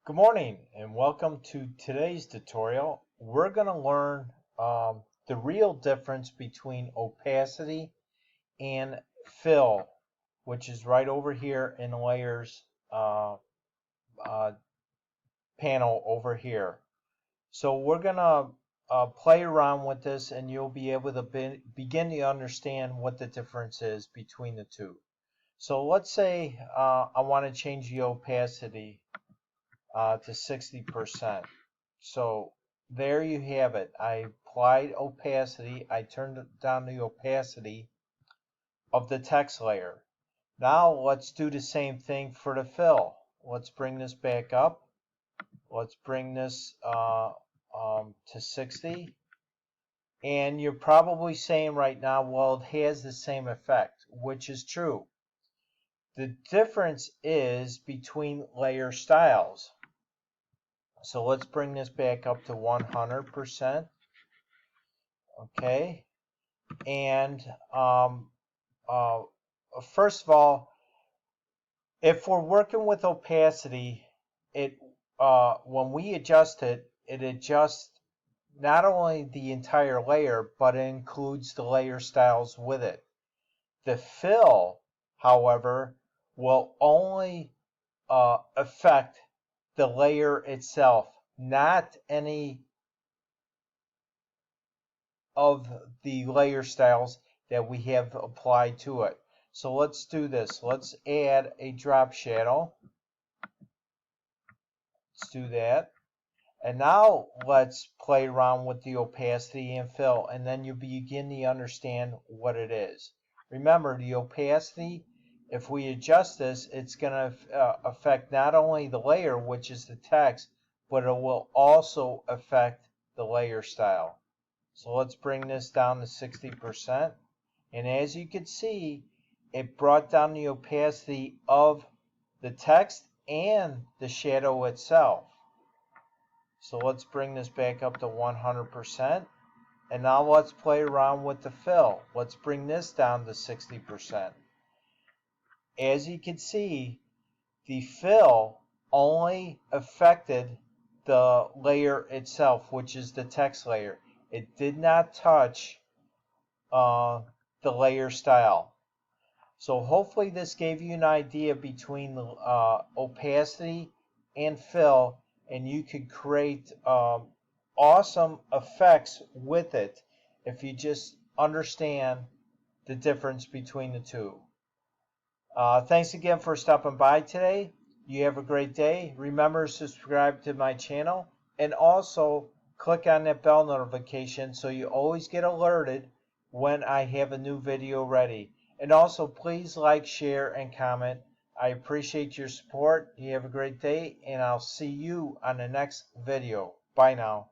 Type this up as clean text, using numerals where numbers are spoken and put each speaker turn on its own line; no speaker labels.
Good morning and welcome to today's tutorial. We're going to learn the real difference between opacity and fill, which is right over here in the layers uh, panel over here. So we're going to play around with this and you'll be able to begin to understand what the difference is between the two. So let's say I want to change the opacity to 60%. So there you have it. I applied opacity. I turned down the opacity of the text layer. Now let's do the same thing for the fill. Let's bring this back up. Let's bring this to 60. And you're probably saying right now, well, it has the same effect, which is true. The difference is between layer styles. So let's bring this back up to 100%. Okay. And first of all, if we're working with opacity, it when we adjust it, it adjusts not only the entire layer, but it includes the layer styles with it. The fill, however, will only affect the layer itself, not any of the layer styles that we have applied to it. So let's do this. Let's add a drop shadow. Let's do that. And now let's play around with the opacity and fill, and then you begin to understand what it is. Remember, the opacity, if we adjust this, it's going to affect not only the layer, which is the text, but it will also affect the layer style. So let's bring this down to 60%. And as you can see, it brought down the opacity of the text and the shadow itself. So let's bring this back up to 100%. And now let's play around with the fill. Let's bring this down to 60%. As you can see, the fill only affected the layer itself, which is the text layer. It did not touch the layer style. So hopefully this gave you an idea between the opacity and fill, and you could create awesome effects with it if you just understand the difference between the two. Thanks again for stopping by today. You have a great day. Remember to subscribe to my channel and also click on that bell notification so you always get alerted when I have a new video ready. And also please like, share, and comment. I appreciate your support. You have a great day, and I'll see you on the next video. Bye now.